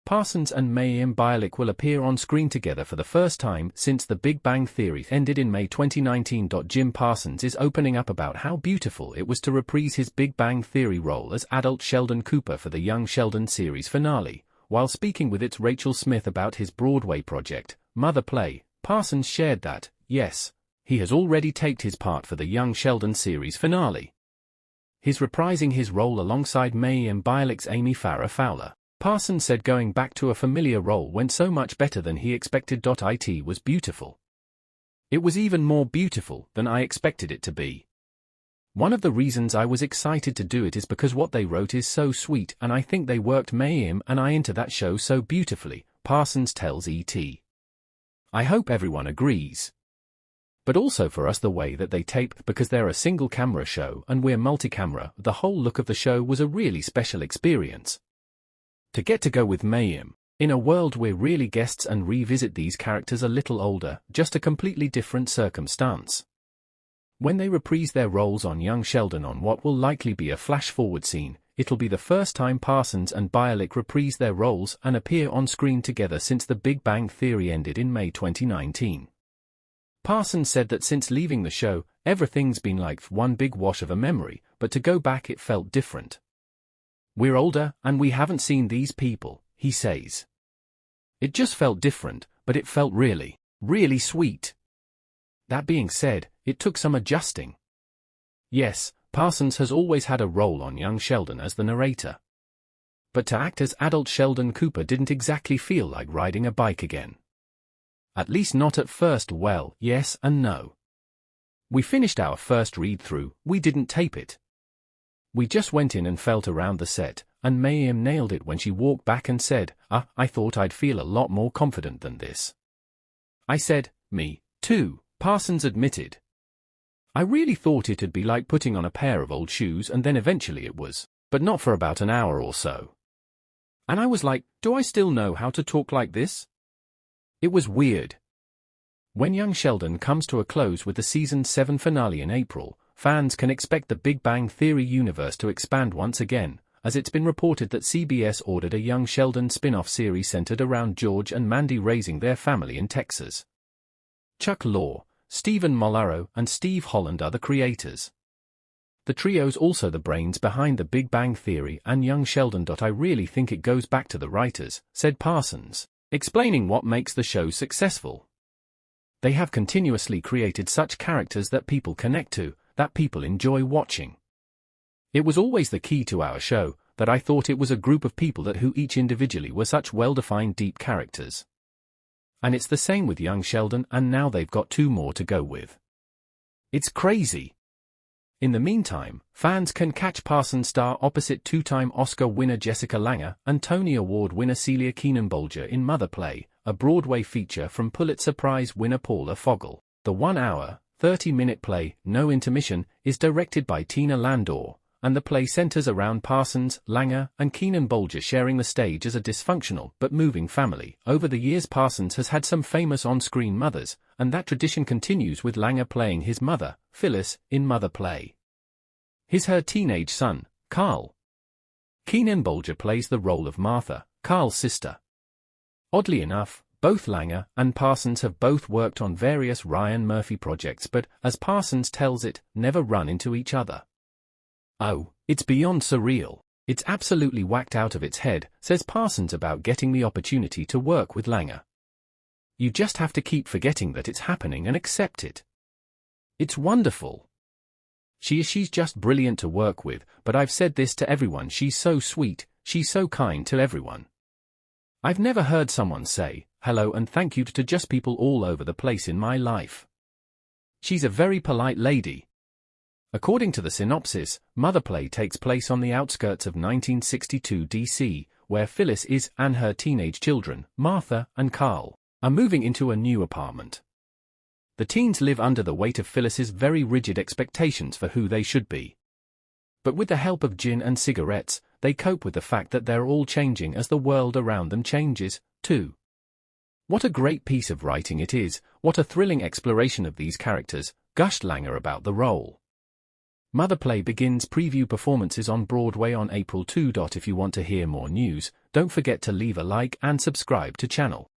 Parsons and Mayim Bialik will appear on screen together for the first time since The Big Bang Theory ended in May 2019. Jim Parsons is opening up about how beautiful it was to reprise his Big Bang Theory role as adult Sheldon Cooper for the Young Sheldon series finale. While speaking with its Rachel Smith about his Broadway project, Mother Play, Parsons shared that, yes, he has already taped his part for the Young Sheldon series finale. He's reprising his role alongside Mayim Bialik's Amy Farrah Fowler. Parsons said going back to a familiar role went so much better than he expected. It was beautiful. It was even more beautiful than I expected it to be. One of the reasons I was excited to do it is because what they wrote is so sweet, and I think they worked Mayim and I into that show so beautifully, Parsons tells E.T. I hope everyone agrees. But also for us the way that they tape, because they're a single-camera show and we're multi-camera, the whole look of the show was a really special experience. To get to go with Mayim, in a world we're really guests and revisit these characters a little older, just a completely different circumstance. When they reprise their roles on Young Sheldon on what will likely be a flash-forward scene, it'll be the first time Parsons and Bialik reprise their roles and appear on screen together since The Big Bang Theory ended in May 2019. Parsons said that since leaving the show, everything's been like one big wash of a memory, but to go back it felt different. We're older, and we haven't seen these people, he says. It just felt different, but it felt really, really sweet. That being said, it took some adjusting. Yes, Parsons has always had a role on Young Sheldon as the narrator. But to act as adult Sheldon Cooper didn't exactly feel like riding a bike again. At least not at first. Well, yes and no. We finished our first read-through, we didn't tape it. We just went in and felt around the set, and Mayim nailed it when she walked back and said, I thought I'd feel a lot more confident than this. I said, me, too, Parsons admitted. I really thought it'd be like putting on a pair of old shoes, and then eventually it was, but not for about an hour or so. And I was like, do I still know how to talk like this? It was weird. When Young Sheldon comes to a close with the Season 7 finale in April, fans can expect the Big Bang Theory universe to expand once again, as it's been reported that CBS ordered a Young Sheldon spin-off series centered around George and Mandy raising their family in Texas. Chuck Lorre, Stephen Molaro, and Steve Holland are the creators. The trio's also the brains behind The Big Bang Theory and Young Sheldon. I really think it goes back to the writers, said Parsons, explaining what makes the show successful. They have continuously created such characters that people connect to, that people enjoy watching. It was always the key to our show, that I thought it was a group of people that who each individually were such well-defined deep characters. And it's the same with Young Sheldon, and now they've got 2 more to go with. It's crazy. In the meantime, fans can catch Parsons star opposite 2-time Oscar winner Jessica Lange and Tony Award winner Celia Keenan-Bolger in Mother Play, a Broadway feature from Pulitzer Prize winner Paula Fogel. The 1-hour, 30-minute play, No Intermission, is directed by Tina Landor, and the play centers around Parsons, Lange, and Keenan-Bolger sharing the stage as a dysfunctional but moving family. Over the years Parsons has had some famous on-screen mothers, and that tradition continues with Lange playing his mother, Phyllis, in Mother Play. Her teenage son, Carl. Keenan-Bolger plays the role of Martha, Carl's sister. Oddly enough, both Lange and Parsons have both worked on various Ryan Murphy projects but, as Parsons tells it, never run into each other. Oh, it's beyond surreal. It's absolutely whacked out of its head, says Parsons about getting the opportunity to work with Lange. You just have to keep forgetting that it's happening and accept it. It's wonderful. She's just brilliant to work with, but I've said this to everyone, she's so sweet, she's so kind to everyone. I've never heard someone say, hello and thank you to just people all over the place in my life. She's a very polite lady. According to the synopsis, Mother Play takes place on the outskirts of 1962 DC, where Phyllis is and her teenage children, Martha and Carl, are moving into a new apartment. The teens live under the weight of Phyllis's very rigid expectations for who they should be. But with the help of gin and cigarettes, they cope with the fact that they're all changing as the world around them changes, too. What a great piece of writing it is, what a thrilling exploration of these characters, gushed Lange about the role. Mother Play begins preview performances on Broadway on April 2. If you want to hear more news, don't forget to leave a like and subscribe to channel.